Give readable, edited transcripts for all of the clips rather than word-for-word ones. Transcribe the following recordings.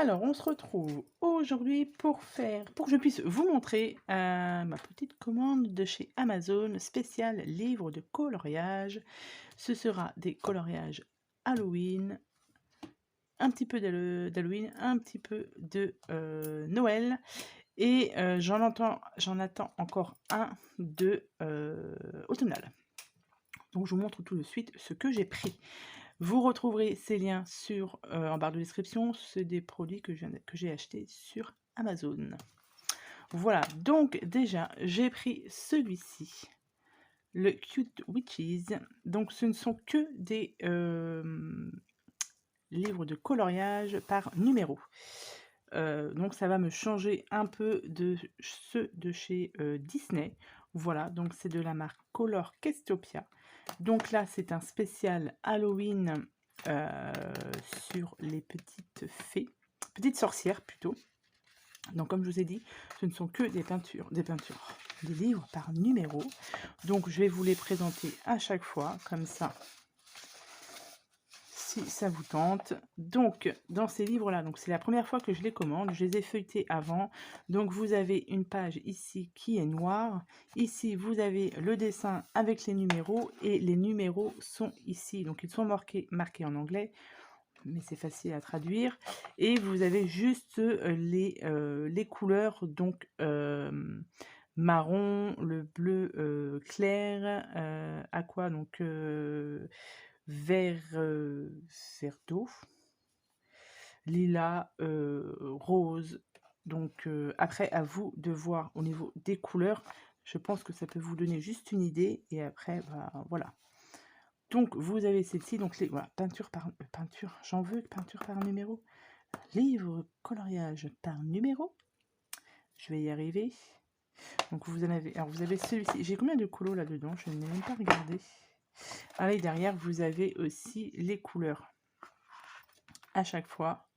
Alors, on se retrouve aujourd'hui pour que je puisse vous montrer ma petite commande de chez Amazon spéciale livre de coloriage. Ce sera des coloriages Halloween, un petit peu d'Halloween, un petit peu de Noël. Et j'en attends encore un de automnal. Donc, je vous montre tout de suite ce que j'ai pris. Vous retrouverez ces liens en barre de description. C'est des produits que j'ai achetés sur Amazon. Voilà, donc déjà, j'ai pris celui-ci, le Cute Witches. Donc, ce ne sont que des livres de coloriage par numéro. Donc, ça va me changer un peu de ceux de chez Disney. Voilà, donc c'est de la marque Color Questopia. Donc là, c'est un spécial Halloween sur les petites fées, petites sorcières plutôt. Donc comme je vous ai dit, ce ne sont que des livres par numéro. Donc je vais vous les présenter à chaque fois, comme ça, si ça vous tente. Donc dans ces livres-là, donc c'est la première fois que je les commande, je les ai feuilletés avant. Donc vous avez une page ici qui est noire. Ici vous avez le dessin avec les numéros et les numéros sont ici. Donc ils sont marqués en anglais, mais c'est facile à traduire. Et vous avez juste les couleurs, donc marron, le bleu clair, aqua, donc vert, vert d'eau, lilas, rose. Donc après, à vous de voir au niveau des couleurs. Je pense que ça peut vous donner juste une idée. Et après, bah, voilà. Donc vous avez celle-ci, donc les voilà, peinture, j'en veux peinture par numéro. Livre coloriage par numéro. Je vais y arriver. Donc vous en avez. Alors vous avez celui-ci. J'ai combien de colos là-dedans? Je n'ai même pas regardé. Ah là, derrière, vous avez aussi les couleurs. À chaque fois.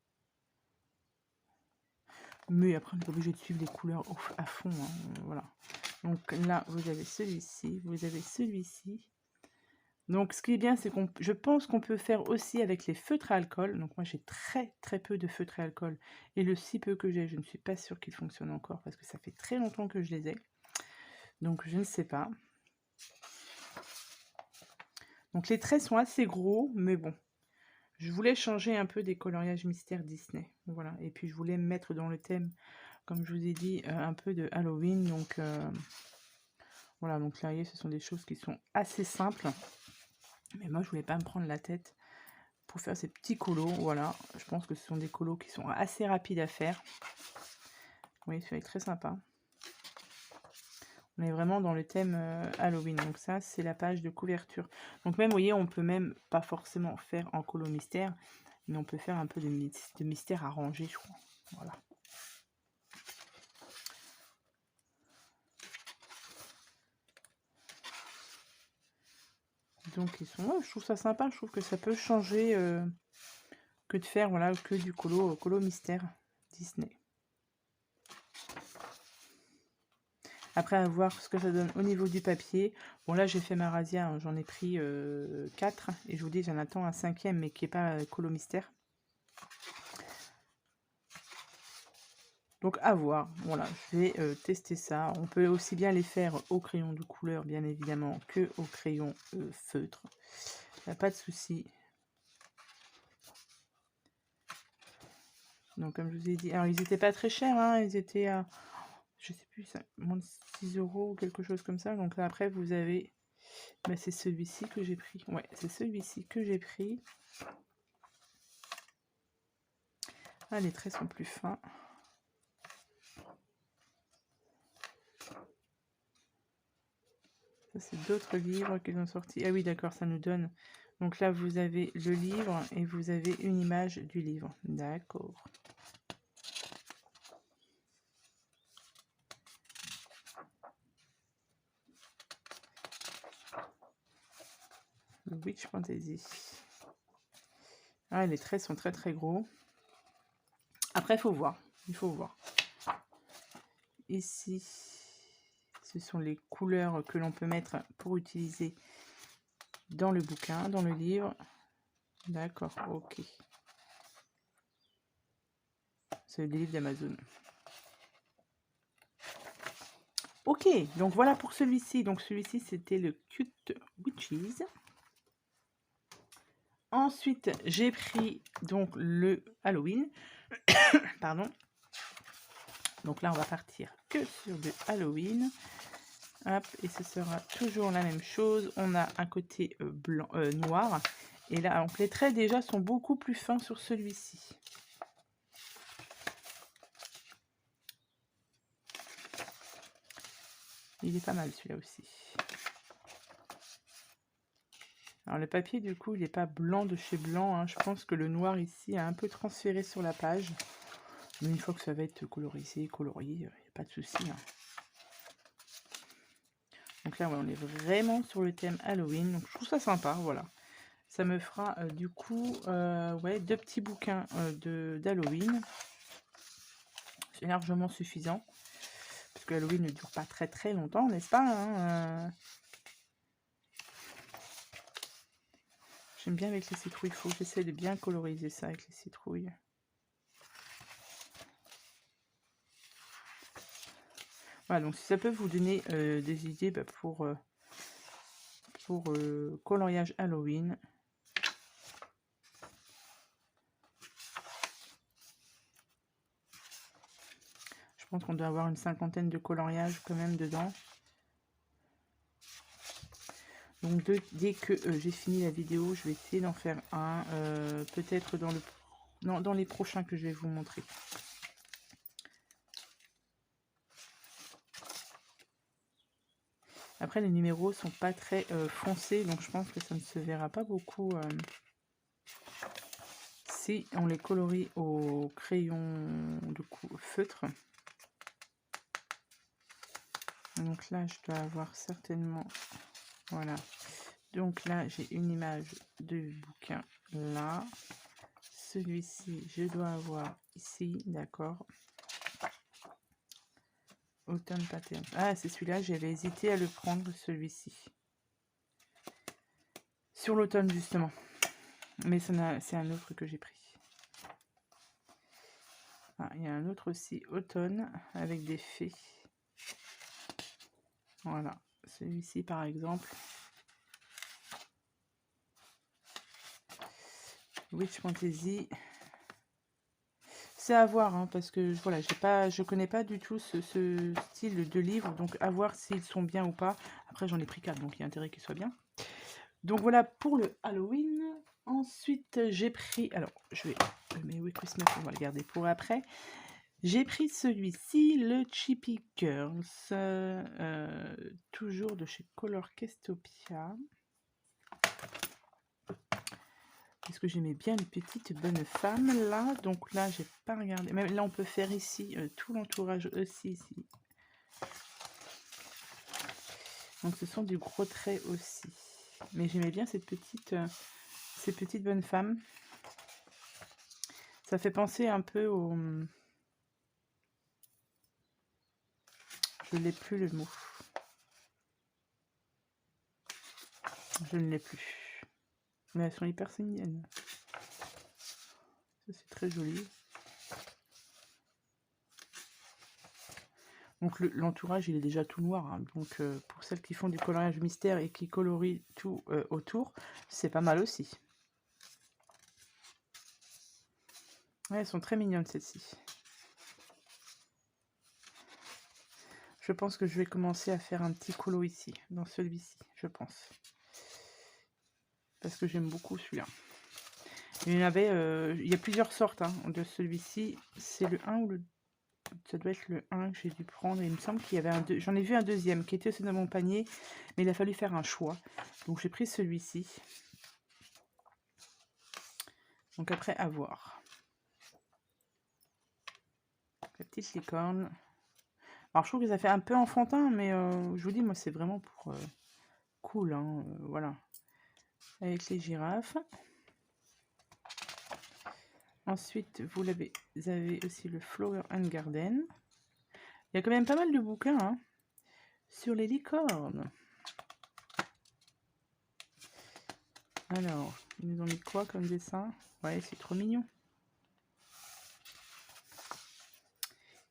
Mais après, on n'est pas obligé de suivre les couleurs à fond. Hein, voilà. Donc là, vous avez celui-ci. Vous avez celui-ci. Donc ce qui est bien, c'est je pense qu'on peut faire aussi avec les feutres à alcool. Donc moi j'ai très peu de feutres à alcool. Et le si peu que j'ai, je ne suis pas sûre qu'il fonctionne encore parce que ça fait très longtemps que je les ai. Donc je ne sais pas. Donc les traits sont assez gros, mais bon. Je voulais changer un peu des coloriages mystères Disney. Voilà. Et puis je voulais me mettre dans le thème, comme je vous ai dit, un peu de Halloween. Donc voilà, donc là, ce sont des choses qui sont assez simples. Mais moi je voulais pas me prendre la tête pour faire ces petits colos. Voilà, je pense que ce sont des colos qui sont assez rapides à faire. Oui, ça va être très sympa. On est vraiment dans le thème Halloween. Donc ça, c'est la page de couverture. Donc même, vous voyez, on peut même pas forcément faire en colo mystère, mais on peut faire un peu de mystère arrangé, je crois. Voilà. Donc ils sont, ouais, je trouve ça sympa. Je trouve que ça peut changer que de faire, voilà, que du colo mystère Disney. Après, à voir ce que ça donne au niveau du papier. Bon, là, j'ai fait ma razzia, hein, j'en ai pris 4. Et je vous dis, j'en attends un 5e, mais qui n'est pas colo mystère. Donc, à voir. Voilà, je vais tester ça. On peut aussi bien les faire au crayon de couleur, bien évidemment, que au crayon feutre. Il n'y a pas de souci. Donc, comme je vous ai dit, alors, ils n'étaient pas très chers, hein, ils étaient à, je sais plus, moins de 6 € ou quelque chose comme ça. Donc, là, après, vous avez... Bah, c'est celui-ci que j'ai pris. Ouais, c'est celui-ci que j'ai pris. Ah, les traits sont plus fins. Ça, c'est d'autres livres qu'ils ont sortis. Ah oui, d'accord, ça nous donne... Donc là, vous avez le livre et vous avez une image du livre. D'accord. Witch Fantasy. Ah, les traits sont très gros. Après, il faut voir. Il faut voir. Ici, ce sont les couleurs que l'on peut mettre pour utiliser dans le bouquin, dans le livre. D'accord, ok. C'est des livres d'Amazon. Ok, donc voilà pour celui-ci. Donc celui-ci, c'était le Cute Witches. Ensuite, j'ai pris donc le Halloween. Pardon. Donc là, on va partir que sur du Halloween. Hop, et ce sera toujours la même chose. On a un côté blanc, noir. Et là, donc les traits déjà sont beaucoup plus fins sur celui-ci. Il est pas mal celui-là aussi. Alors le papier du coup il n'est pas blanc de chez blanc, hein. Je pense que le noir ici a un peu transféré sur la page. Mais une fois que ça va être colorisé, colorié, il n'y a pas de souci. Hein. Donc là ouais, on est vraiment sur le thème Halloween, donc je trouve ça sympa, voilà. Ça me fera du coup ouais, 2 petits bouquins d'Halloween. C'est largement suffisant. Parce que Halloween ne dure pas très longtemps, n'est-ce pas hein, J'aime bien avec les citrouilles, il faut que j'essaie de bien coloriser ça avec les citrouilles. Voilà, donc si ça peut vous donner des idées bah, pour coloriage Halloween. Je pense qu'on doit avoir une 50aine de coloriages quand même dedans. Donc dès que j'ai fini la vidéo, je vais essayer d'en faire un, peut-être dans les prochains que je vais vous montrer. Après les numéros sont pas très foncés, donc je pense que ça ne se verra pas beaucoup si on les colorie au crayon de feutre. Donc là je dois avoir certainement, voilà. Donc là, j'ai une image de bouquin là. Celui-ci, je dois avoir ici, d'accord. Autumn Pattern. Ah, c'est celui-là, j'avais hésité à le prendre, celui-ci. Sur l'automne, justement. Mais c'est un autre que j'ai pris. Ah, il y a un autre aussi, automne, avec des fées. Voilà, celui-ci, par exemple. Witch Fantasy. C'est à voir, hein, parce que voilà, je connais pas du tout ce style de livre, donc à voir s'ils sont bien ou pas. Après, j'en ai pris 4, donc il y a intérêt qu'ils soient bien. Donc voilà pour le Halloween. Ensuite, j'ai pris, alors je vais, mais oui, Christmas, on va le garder pour après. J'ai pris celui-ci, le Chippy Girls, toujours de chez Color Kestopia. Parce que j'aimais bien les petites bonnes femmes là. Donc là, j'ai pas regardé. Même là, on peut faire ici tout l'entourage aussi ici. Donc ce sont du gros traits aussi. Mais j'aimais bien ces petites bonnes femmes. Ça fait penser un peu au... Je n'ai plus le mot. Je ne l'ai plus. Mais elles sont hyper mignonnes. Ça, c'est très joli. Donc l'entourage, il est déjà tout noir. Hein. Donc pour celles qui font du coloriage mystère et qui colorient tout autour, c'est pas mal aussi. Ouais, elles sont très mignonnes, celles-ci. Je pense que je vais commencer à faire un petit colo ici, dans celui-ci, je pense. Parce que j'aime beaucoup celui-là. Il y en avait, il y a plusieurs sortes hein, de celui-ci. C'est le 1 ou le... Ça doit être le 1 que j'ai dû prendre. Il me semble qu'il y avait un... J'en ai vu un deuxième qui était aussi dans mon panier. Mais il a fallu faire un choix. Donc j'ai pris celui-ci. Donc après, à voir. La petite licorne. Alors je trouve que ça fait un peu enfantin. Mais je vous dis, moi c'est vraiment pour... cool, hein, voilà. Avec les girafes. Ensuite, vous avez aussi le Flower and Garden. Il y a quand même pas mal de bouquins hein, sur les licornes. Alors, ils nous ont mis quoi comme dessin? Ouais, c'est trop mignon.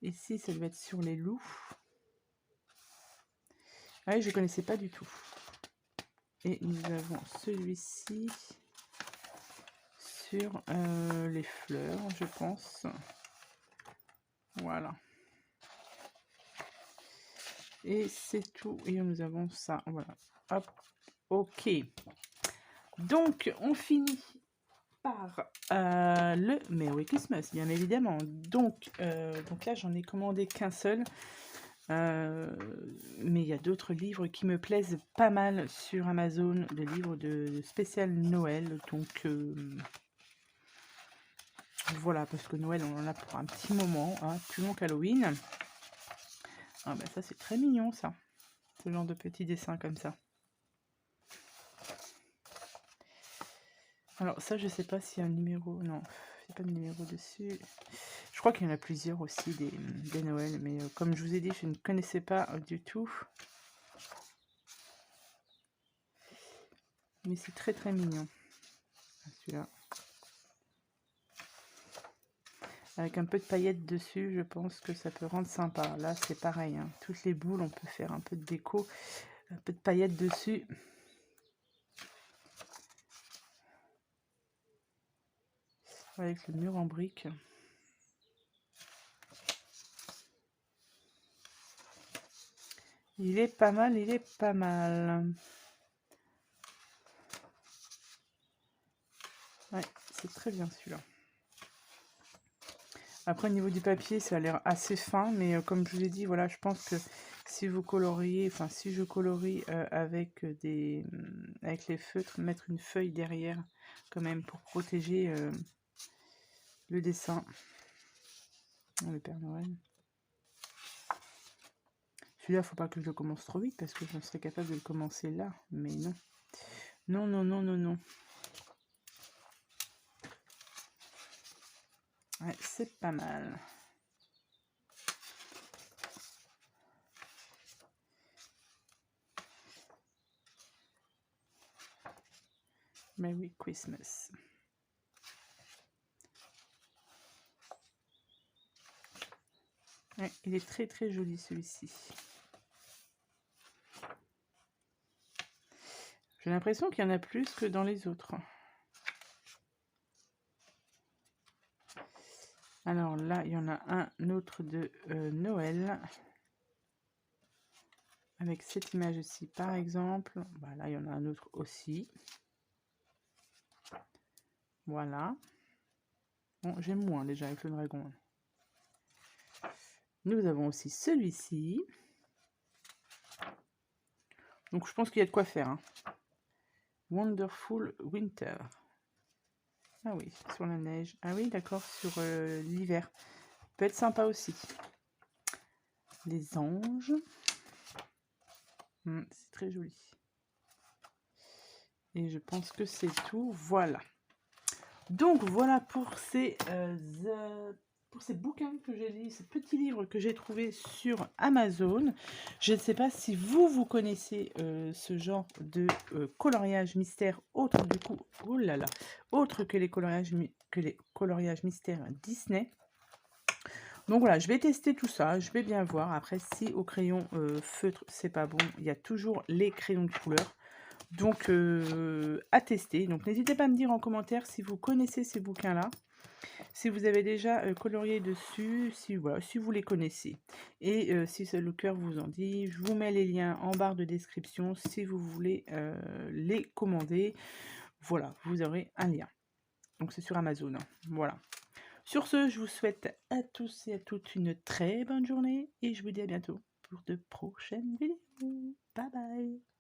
ici, ça doit être sur les loups. Ah oui, je ne connaissais pas du tout. Et nous avons celui-ci sur les fleurs, je pense. Voilà. Et c'est tout. Et nous avons ça. Voilà. Hop. Ok. Donc, on finit par le Merry Christmas, bien évidemment. Donc là, j'en ai commandé qu'un seul. Mais il y a d'autres livres qui me plaisent pas mal sur Amazon, des livres de spécial Noël. Donc, voilà, parce que Noël, on en a pour un petit moment, hein, plus long qu'Halloween. Ah ben ça, c'est très mignon, ça. Ce genre de petits dessins comme ça. Alors ça, je sais pas s'il y a un numéro. Non, il n'y a pas de numéro dessus. Je crois qu'il y en a plusieurs aussi, des Noëls. Mais comme je vous ai dit, je ne connaissais pas du tout. Mais c'est très très mignon. Celui-là. Avec un peu de paillettes dessus, je pense que ça peut rendre sympa. Là, c'est pareil. Hein. Toutes les boules, on peut faire un peu de déco. Un peu de paillettes dessus. Avec le mur en briques. Il est pas mal, il est pas mal. Ouais, c'est très bien celui-là. Après, au niveau du papier, ça a l'air assez fin, mais comme je vous ai dit, voilà, je pense que si vous coloriez, enfin, si je colorie avec avec les feutres, mettre une feuille derrière, quand même, pour protéger le dessin. Oh, le Père Noël. Celui-là, faut pas que je le commence trop vite, parce que je serais capable de le commencer là, mais non. Non, non, non, non, non. Ouais, c'est pas mal. Merry Christmas. Ouais, il est très très joli celui-ci. J'ai l'impression qu'il y en a plus que dans les autres. Alors là, il y en a un autre de Noël. Avec cette image-ci, par exemple. Voilà, il y en a un autre aussi. Voilà. Bon, j'aime moins déjà avec le dragon. Nous avons aussi celui-ci. Donc je pense qu'il y a de quoi faire. Hein. Wonderful Winter. Ah oui, sur la neige. Ah oui, d'accord, sur l'hiver. Peut être sympa aussi. Les anges. C'est très joli. Et je pense que c'est tout. Voilà. Donc voilà pour ces bouquins que j'ai lus, ces petits livres que j'ai trouvés sur Amazon. Je ne sais pas si vous connaissez ce genre de coloriage mystère autre du coup, oh là là, autre que les coloriages mystères Disney. Donc voilà, je vais tester tout ça, je vais bien voir. Après, si au crayon feutre c'est pas bon, il y a toujours les crayons de couleur. Donc à tester. Donc n'hésitez pas à me dire en commentaire si vous connaissez ces bouquins-là, si vous avez déjà colorié dessus, si vous les connaissez. Et si le cœur vous en dit, je vous mets les liens en barre de description si vous voulez les commander. Voilà, vous aurez un lien. Donc c'est sur Amazon. Hein. Voilà. Sur ce, je vous souhaite à tous et à toutes une très bonne journée et je vous dis à bientôt pour de prochaines vidéos. Bye bye.